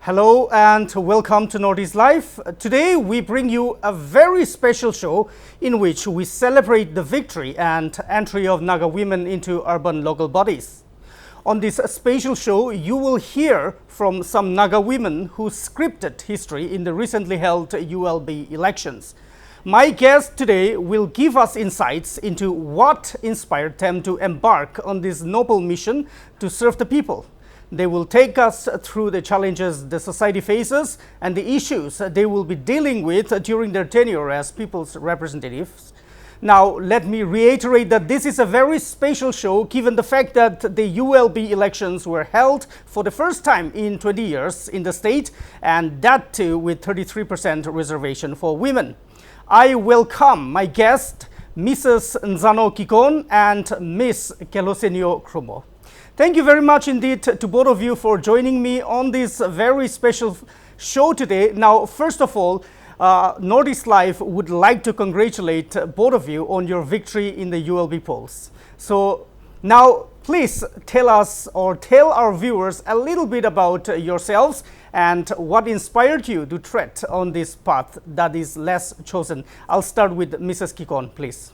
Hello and welcome to Northeast Life. Today we bring you a very special show in which we celebrate the victory and entry of Naga women into urban local bodies. On this special show, you will hear from some Naga women who scripted history in the recently held ULB elections. My guest today will give us insights into what inspired them to embark on this noble mission to serve the people. They will take us through the challenges the society faces and the issues they will be dealing with during their tenure as people's representatives. Now, let me reiterate that this is a very special show given the fact that the ULB elections were held for the first time in 20 years in the state, and that too with 33% reservation for women. I welcome my guest, Mrs. Nzano Kikon and Ms. Kelosenio Khuvung. Thank you very much indeed to both of you for joining me on this very special show today. Now, first of all, Northeast Life would like to congratulate both of you on your victory in the ULB polls. So now, please tell us or tell our viewers a little bit about yourselves and what inspired you to tread on this path that is less chosen. I'll start with Mrs. Kikon, please.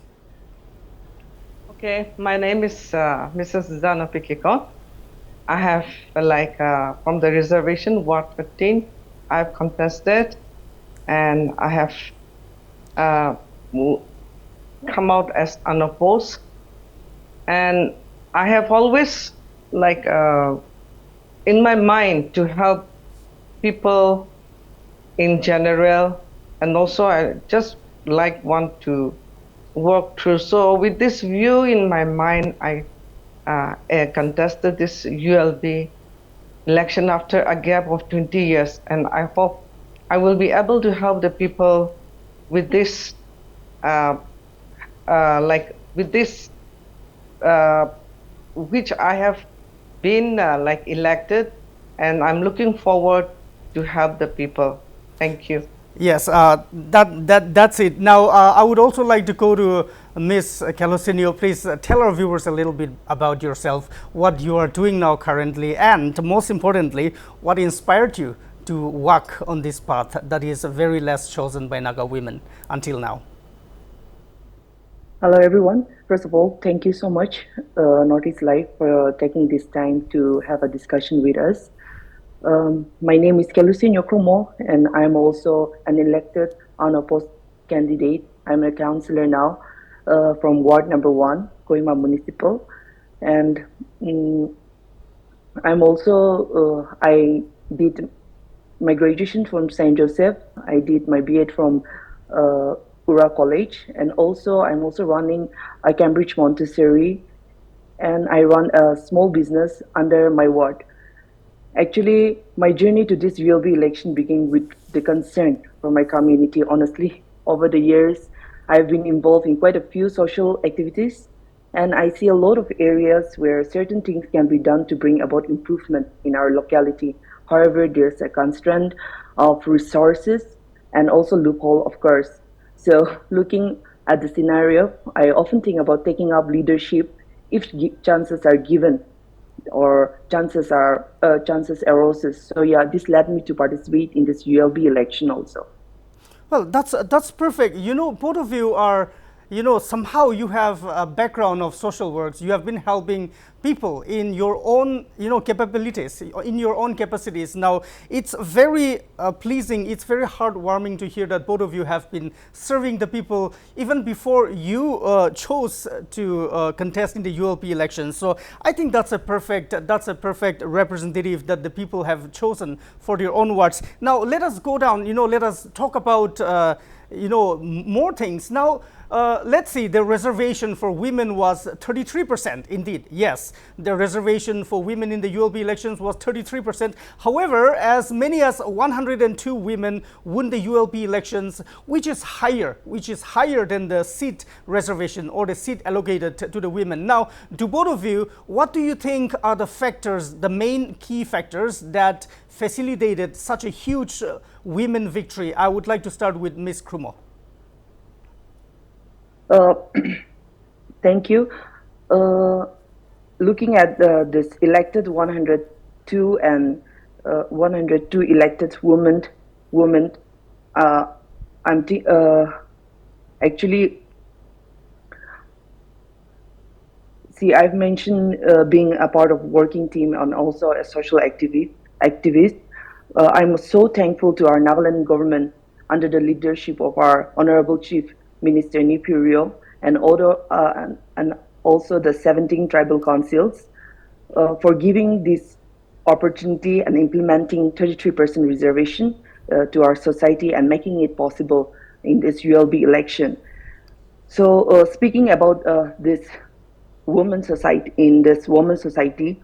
Okay, my name is Mrs. Nzano Kikon. I have from the reservation Ward 15, I've contested and I have come out as unopposed. And I have always in my mind to help people in general, and also I just want to work through. So with this view in my mind, I contested this ULB election after a gap of 20 years, and I hope I will be able to help the people with this, which I have been elected, and I'm looking forward to help the people. Thank you. Yes, that's it. Now, I would also like to go to Ms. Kelosenio. Please tell our viewers a little bit about yourself, what you are doing now currently, and most importantly, what inspired you to walk on this path that is very less chosen by Naga women until now. Hello, everyone. First of all, thank you so much, Northeast Life, for taking this time to have a discussion with us. My name is Kelosenio Khuvung, and I'm also an elected unopposed candidate. I'm a councillor now from Ward number 1, Kohima Municipal. And I'm also, I did my graduation from St. Joseph. I did my B.Ed from Ura College. And also, I'm also running a Cambridge Montessori. And I run a small business under my ward. Actually, my journey to this ULB election began with the concern for my community. Honestly, over the years, I've been involved in quite a few social activities, and I see a lot of areas where certain things can be done to bring about improvement in our locality. However, there's a constraint of resources and also loophole, of course. So looking at the scenario, I often think about taking up leadership if chances are given, or chances arises. So yeah, this led me to participate in this ULB election also. Well, that's perfect. You know, both of you are, somehow you have a background of social works. You have been helping people in your own, capabilities, in your own capacities. Now, it's very pleasing, it's very heartwarming to hear that both of you have been serving the people even before you chose to contest in the ULP elections. So I think that's a perfect representative that the people have chosen for their own wards. Now, let us go down, let us talk about, more things. Now, let's see, the reservation for women was 33%. Indeed, yes, the reservation for women in the ULB elections was 33%. However, as many as 102 women won the ULB elections, which is higher than the seat reservation or the seat allocated to the women. Now, to both of you, what do you think are the factors, the main key factors that facilitated such a huge women victory? I would like to start with Ms. Khuvung. Thank you. Looking at this elected 102 and 102 elected women. Uh, I'm actually see. I've mentioned being a part of working team and also a social activist. I'm so thankful to our Nagaland government under the leadership of our Honorable Chief Minister Nipurio and also the 17 tribal councils for giving this opportunity and implementing 33% reservation to our society and making it possible in this ULB election. So speaking about this woman society,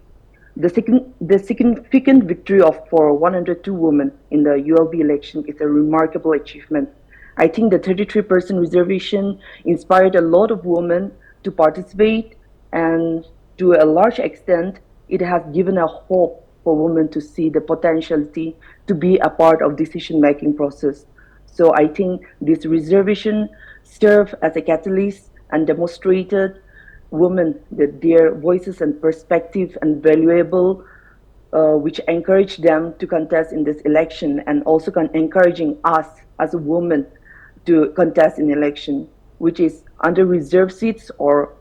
the significant victory of for 102 women in the ULB election is a remarkable achievement. I think the 33% reservation inspired a lot of women to participate, and to a large extent, it has given a hope for women to see the potentiality to be a part of decision-making process. So I think this reservation served as a catalyst and demonstrated women that their voices and perspective and valuable, which encourage them to contest in this election, and also encouraging us as a woman to contest in election, which is under reserved seats or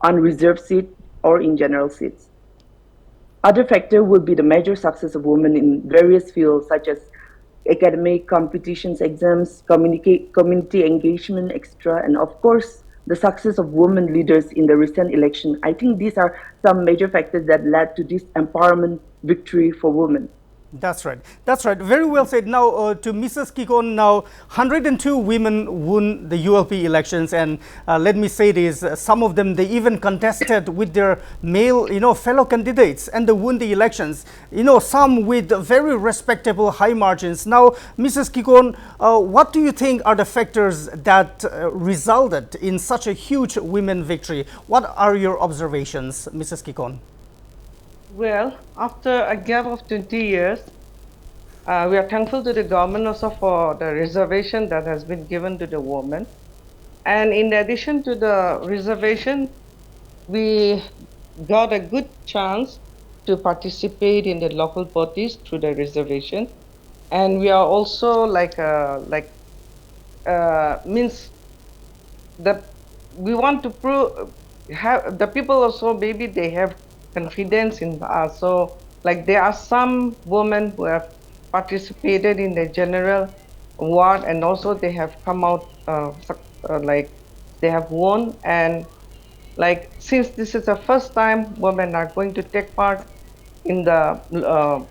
unreserved seat or in general seats. Other factor will be the major success of women in various fields such as academic competitions, exams, community engagement, etc. And of course, the success of women leaders in the recent election. I think these are some major factors that led to this empowerment victory for women. That's right. That's right. Very well said. Now, to Mrs. Kikon, now 102 women won the ULP elections, and let me say this: some of them they even contested with their male, fellow candidates, and they won the elections. Some with very respectable high margins. Now, Mrs. Kikon, what do you think are the factors that resulted in such a huge women victory? What are your observations, Mrs. Kikon? Well, after a gap of 20 years, we are thankful to the government also for the reservation that has been given to the women. And in addition to the reservation, we got a good chance to participate in the local bodies through the reservation. And we are also means that we want to prove, have the people also, maybe they have confidence in us. So like there are some women who have participated in the general ward, and also they have come out like they have won. And like since this is the first time women are going to take part in the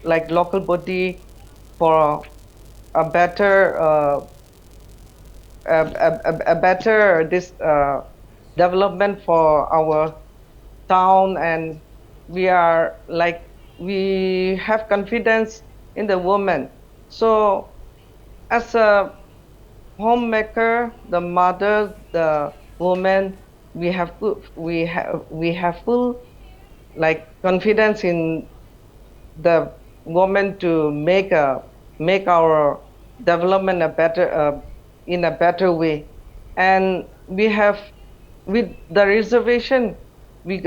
like local body for a better a better this development for our town, and we are like we have confidence in the woman. So as a homemaker, the mother, the woman, we have full like confidence in the woman to make our development a better in a better way. And we have, with the reservation, we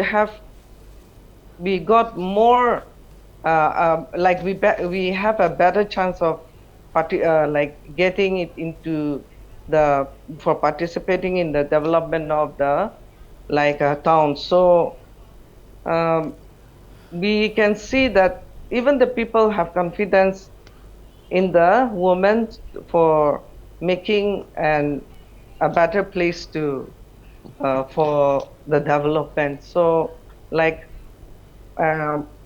got more like we have a better chance of like getting it into the for participating in the development of the like town. So we can see that even the people have confidence in the women for making a better place to for the development. So like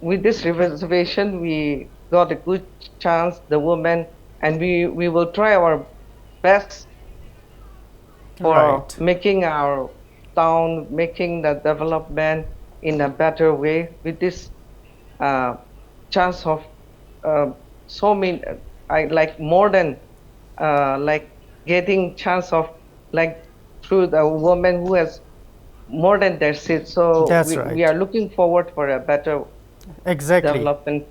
with this reservation, we got a good chance, the women, and we will try our best for making our town, making the development in a better way with this chance of so many, I like more than like getting chance of like through the woman who has more than their seats. So we are looking forward for a better exactly development.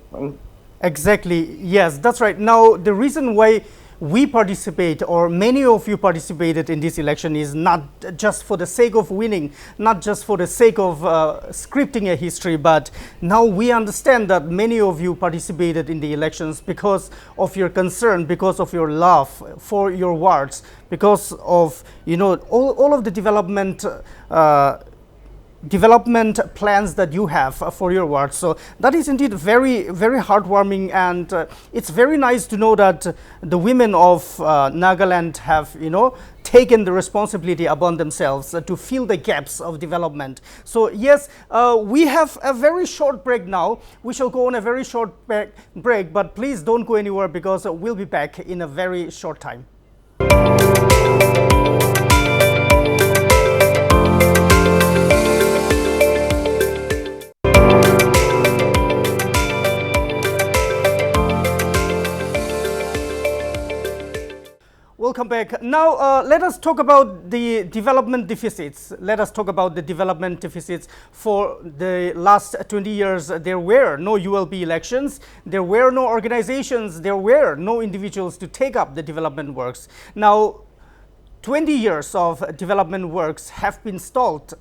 Exactly. Yes, that's right. Now, the reason why we participate, or many of you participated in this election, is not just for the sake of winning, not just for the sake of scripting a history, but now we understand that many of you participated in the elections because of your concern, because of your love for your wards, because of, you know, all of the development plans that you have for your ward. So that is indeed very, very heartwarming, and it's very nice to know that the women of Nagaland have, you know, taken the responsibility upon themselves to fill the gaps of development. So yes, we have a very short break now. We shall go on a very short break, but please don't go anywhere, because we'll be back in a very short time. Welcome back. Now, let us talk about the development deficits. Let us talk about the development deficits. For the last 20 years, there were no ULB elections, there were no organizations, there were no individuals to take up the development works. Now, 20 years of development works have been stalled.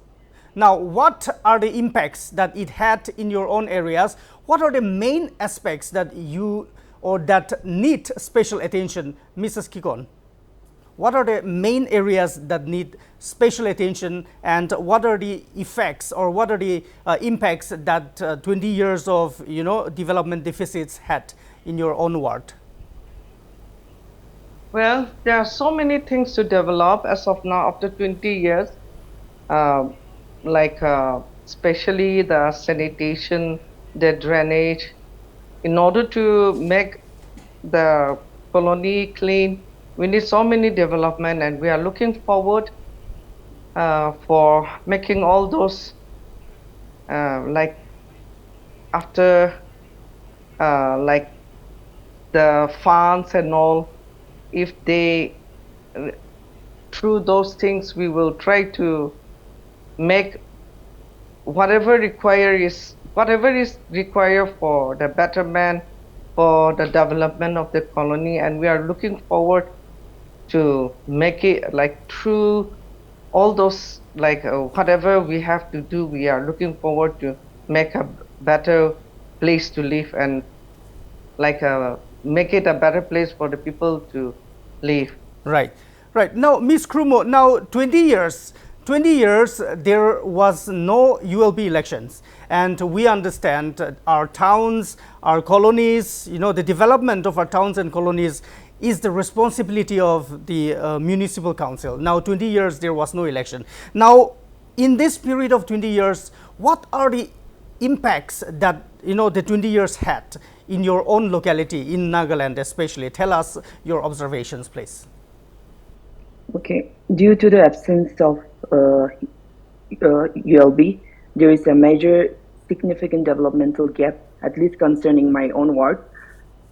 Now, what are the impacts that it had in your own areas? What are the main aspects that you, or that need special attention, Mrs. Kikon? What are the main areas that need special attention, and what are the effects, or what are the impacts that 20 years of, you know, development deficits had in your own ward? Well, there are so many things to develop as of now after 20 years, especially the sanitation, the drainage. In order to make the colony clean, we need so many development, and we are looking forward for making all those, like after like the funds and all. If they, through those things, we will try to make whatever is required for the betterment, for the development of the colony, and we are looking forward to make it, like, through all those, like whatever we have to do, we are looking forward to make a better place to live, and like make it a better place for the people to live. Right, right. Now, Ms. Krumo, now 20 years there was no ULB elections, and we understand our towns, our colonies, you know, the development of our towns and colonies is the responsibility of the municipal council. Now, 20 years there was no election. Now, in this period of 20 years, what are the impacts that, you know, the 20 years had in your own locality, in Nagaland especially? Tell us your observations, please. Okay, due to the absence of ULB, there is a major significant developmental gap, at least concerning my own ward.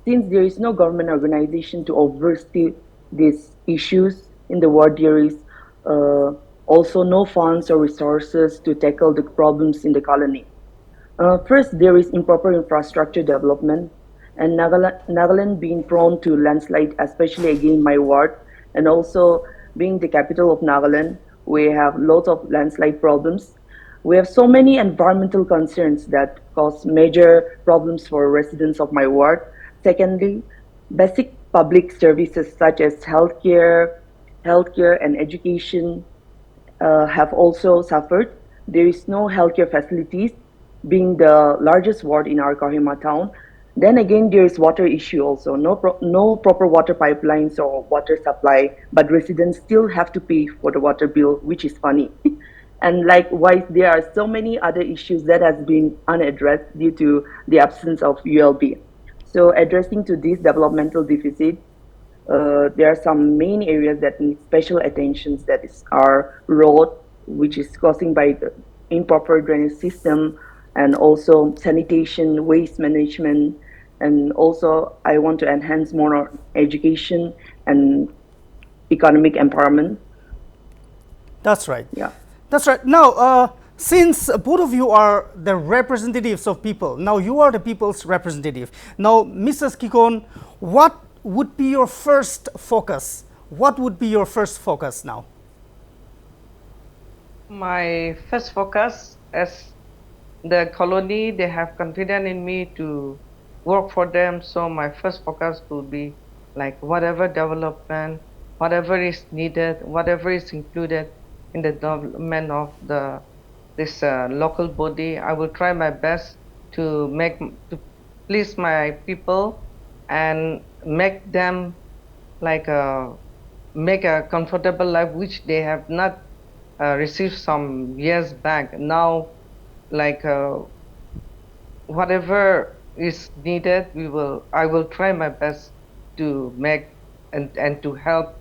Since there is no government organization to oversee these issues in the ward, there is also no funds or resources to tackle the problems in the colony. First, there is improper infrastructure development, and Nagaland being prone to landslide, especially again my ward, and also being the capital of Nagaland, we have lots of landslide problems. We have so many environmental concerns that cause major problems for residents of my ward. Secondly, basic public services such as healthcare and education have also suffered. There is no healthcare facilities, being the largest ward in our Kohima town. Then again, there is water issue also. No proper water pipelines or water supply, but residents still have to pay for the water bill, which is funny. And likewise, there are so many other issues that has been unaddressed due to the absence of ULB. So addressing to this developmental deficit, there are some main areas that need special attention. That is our road, which is causing by the improper drainage system, and also sanitation, waste management, and also I want to enhance more on education and economic empowerment. That's right. Yeah. That's right. Now, since both of you are the representatives of people, now you are the people's representative. Now, Mrs. Kikon, what would be your first focus? What would be your first focus now? My first focus as the colony, they have confidence in me to work for them. So my first focus will be like whatever development, whatever is needed, whatever is included in the development of this local body. I will try my best to to please my people and make them like make a comfortable life which they have not received some years back. Now, like whatever is needed, I will try my best to make and to help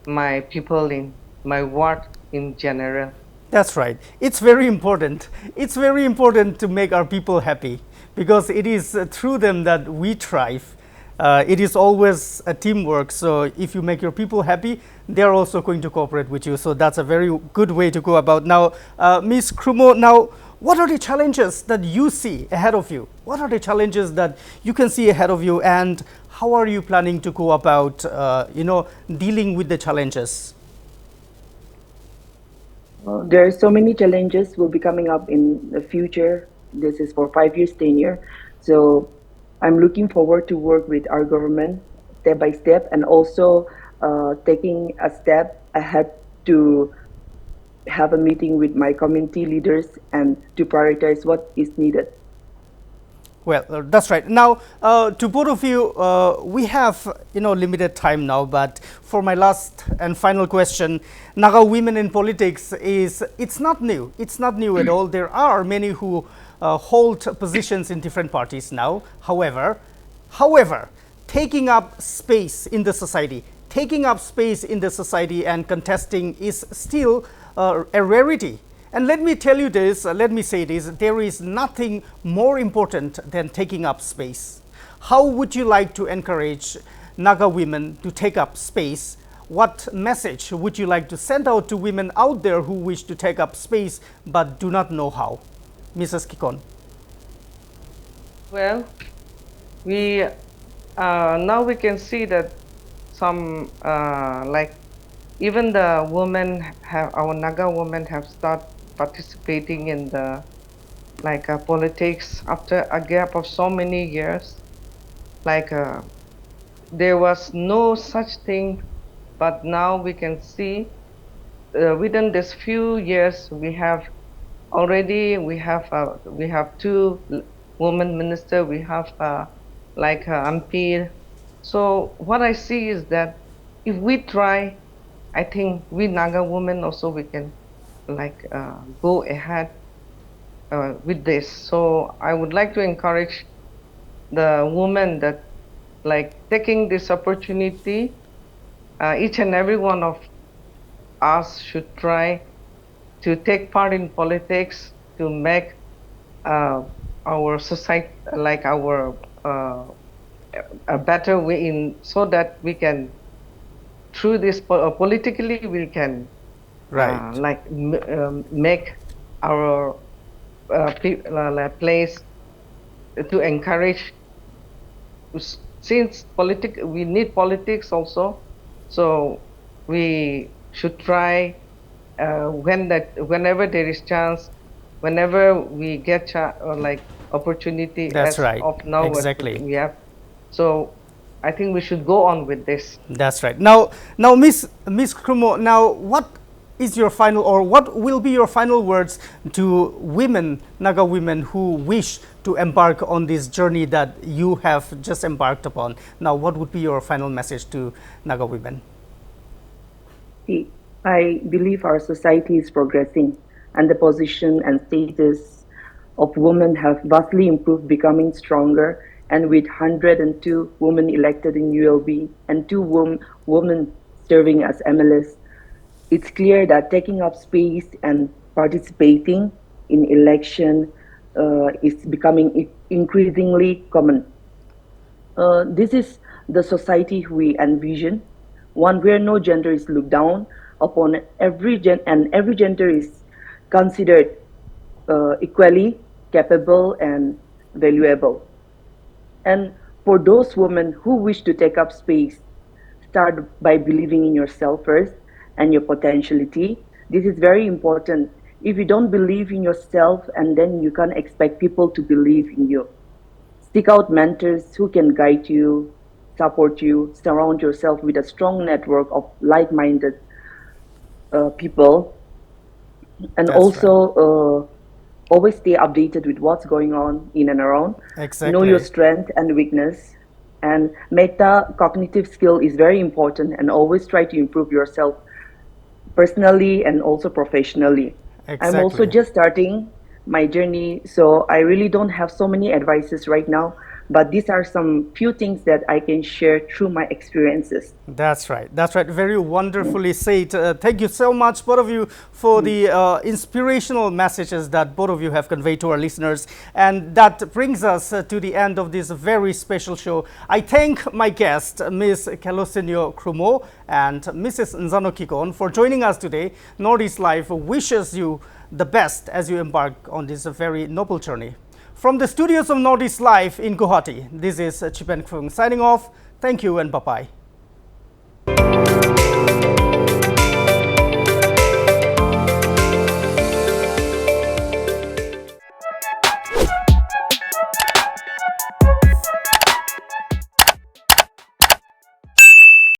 my people in my ward in general. That's right. It's very important. It's very important to make our people happy because it is through them that we thrive. It is always a teamwork. So if you make your people happy, they are also going to cooperate with you. So that's a very good way to go about. Now, Ms. Khuvung, now, what are the challenges that you see ahead of you? What are the challenges that you can see ahead of you, and how are you planning to go about, dealing with the challenges? There are so many challenges will be coming up in the future. This is for 5 years tenure. So I'm looking forward to work with our government step by step, and also taking a step ahead to have a meeting with my community leaders and to prioritize what is needed. Well, that's right. Now, to both of you, we have limited time now. But for my last and final question, Naga women in politics it's not new. It's not new at all. There are many who hold positions in different parties now. However, taking up space in the society, and contesting is still a rarity. And let me tell you this, let me say this, there is nothing more important than taking up space. How would you like to encourage Naga women to take up space? What message would you like to send out to women out there who wish to take up space but do not know how? Mrs. Kikon. Well, we now we can see that some like even the women have our Naga women have started participating in the politics after a gap of so many years. Like there was no such thing, but now we can see within this few years we have two women minister, we have MP. So what I see is that if we try, I think we Naga women also we can go ahead with this. So I would like to encourage the women that taking this opportunity, each and every one of us should try to take part in politics to make our society a better way in, so that we can through this politically we can make our place to encourage, since we need politics also, so we should try whenever there is chance, whenever we get opportunity. That's as right. of now Exactly. we have. So I think we should go on with this. That's right. Now, Miss Khuvung, now what is your final, or what will be your final words to women, Naga women, who wish to embark on this journey that you have just embarked upon? Now, what would be your final message to Naga women? See, I believe our society is progressing, and the position and status of women have vastly improved, becoming stronger. And with 102 women elected in ULB and 2 women serving as MLS, it's clear that taking up space and participating in election is becoming increasingly common. This is the society we envision, one where no gender is looked down upon, and every gender is considered equally capable and valuable. And for those women who wish to take up space, start by believing in yourself first and your potentiality. This is very important. If you don't believe in yourself, and then you can't expect people to believe in you. Seek out mentors who can guide you, support you, surround yourself with a strong network of like-minded people, and That's also right. always stay updated with what's going on in and around. Know your Exactly. strength and weakness. And meta cognitive skill is very important, and always try to improve yourself personally and also professionally. I'm also Exactly. just starting my journey, so I really don't have so many advices right now, but these are some few things that I can share through my experiences. That's right. That's right. Very wonderfully said. Thank you so much, both of you, for the inspirational messages that both of you have conveyed to our listeners. And that brings us to the end of this very special show. I thank my guest, Ms. Kelosenyo Krumo and Mrs. Nzano Kikon, for joining us today. Northeast Life wishes you the best as you embark on this very noble journey. From the studios of Northeast Life in Guwahati, this is Chipen Khuvung signing off. Thank you and bye-bye.